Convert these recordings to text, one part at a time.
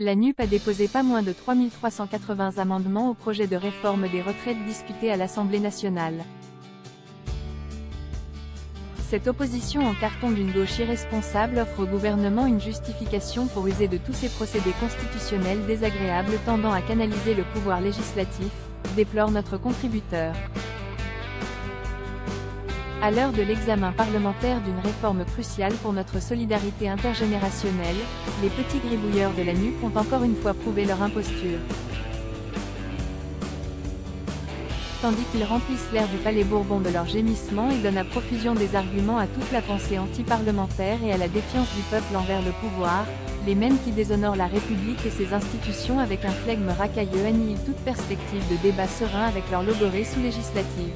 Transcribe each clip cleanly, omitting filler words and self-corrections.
La NUP a déposé pas moins de 3380 amendements au projet de réforme des retraites discuté à l'Assemblée nationale. Cette opposition en carton d'une gauche irresponsable offre au gouvernement une justification pour user de tous ces procédés constitutionnels désagréables tendant à canaliser le pouvoir législatif, déplore notre contributeur. À l'heure de l'examen parlementaire d'une réforme cruciale pour notre solidarité intergénérationnelle, les petits gribouilleurs de la NUP ont encore une fois prouvé leur imposture. Tandis qu'ils remplissent l'air du Palais Bourbon de leurs gémissements et donnent à profusion des arguments à toute la pensée anti-parlementaire et à la défiance du peuple envers le pouvoir, les mêmes qui déshonorent la République et ses institutions avec un flegme racailleux annihilent toute perspective de débat serein avec leur logorée sous-législative.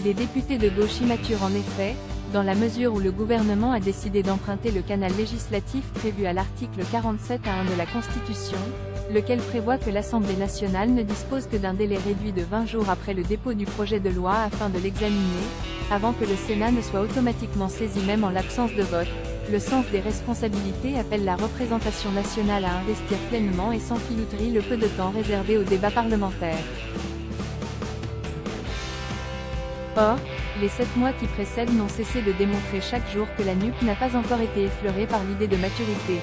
Des députés de gauche immatures en effet, dans la mesure où le gouvernement a décidé d'emprunter le canal législatif prévu à l'article 47(1) de la Constitution, lequel prévoit que l'Assemblée nationale ne dispose que d'un délai réduit de 20 jours après le dépôt du projet de loi afin de l'examiner, avant que le Sénat ne soit automatiquement saisi même en l'absence de vote. Le sens des responsabilités appelle la représentation nationale à investir pleinement et sans filouterie le peu de temps réservé au débat parlementaire. Or, les 7 mois qui précèdent n'ont cessé de démontrer chaque jour que la NUP n'a pas encore été effleurée par l'idée de maturité.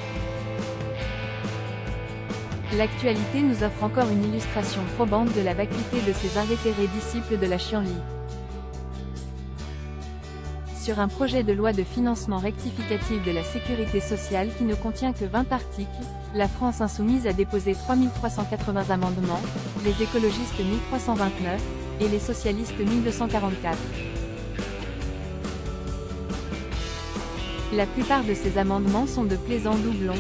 L'actualité nous offre encore une illustration probante de la vacuité de ces invétérés disciples de la chienlit. Sur un projet de loi de financement rectificatif de la sécurité sociale qui ne contient que 20 articles, la France insoumise a déposé 3380 amendements, les écologistes 1329, et les socialistes 1244. La plupart de ces amendements sont de plaisants doublons,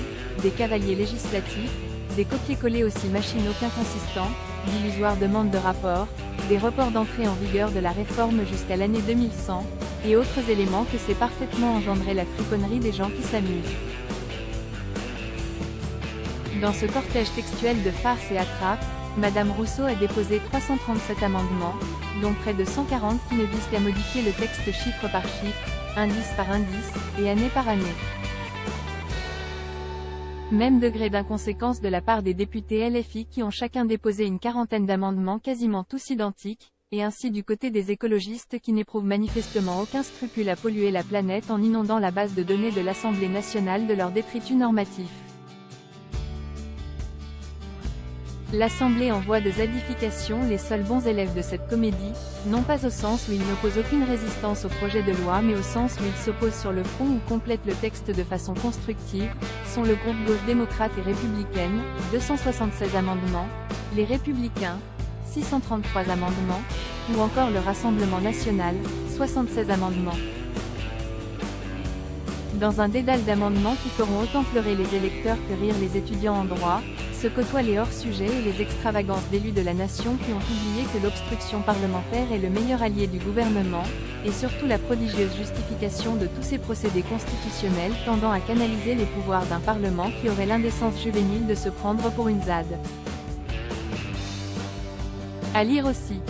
des cavaliers législatifs, des copier-coller aussi machinaux qu'inconsistants, d'illusoires demandes de rapport, des reports d'entrée en vigueur de la réforme jusqu'à l'année 2100, et autres éléments que sait parfaitement engendrer la friponnerie des gens qui s'amusent. Dans ce cortège textuel de farces et attrapes, Madame Rousseau a déposé 337 amendements, dont près de 140 qui ne visent qu'à modifier le texte chiffre par chiffre, indice par indice, et année par année. Même degré d'inconséquence de la part des députés LFI qui ont chacun déposé une quarantaine d'amendements quasiment tous identiques, et ainsi du côté des écologistes qui n'éprouvent manifestement aucun scrupule à polluer la planète en inondant la base de données de l'Assemblée nationale de leurs détritus normatifs. L'Assemblée en voie de zadification les seuls bons élèves de cette comédie, non pas au sens où ils n'opposent aucune résistance au projet de loi mais au sens où ils s'opposent sur le fond ou complètent le texte de façon constructive, sont le groupe gauche démocrate et républicaine, 276 amendements, les Républicains, 633 amendements, ou encore le Rassemblement national, 76 amendements. Dans un dédale d'amendements qui feront autant pleurer les électeurs que rire les étudiants en droit, se côtoient les hors-sujets et les extravagances d'élus de la nation qui ont oublié que l'obstruction parlementaire est le meilleur allié du gouvernement, et surtout la prodigieuse justification de tous ces procédés constitutionnels tendant à canaliser les pouvoirs d'un parlement qui aurait l'indécence juvénile de se prendre pour une ZAD. À lire aussi.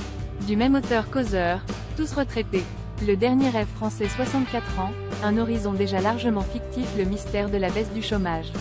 Du même auteur causeur, tous retraités. Le dernier rêve français 64 ans, un horizon déjà largement fictif, le mystère de la baisse du chômage.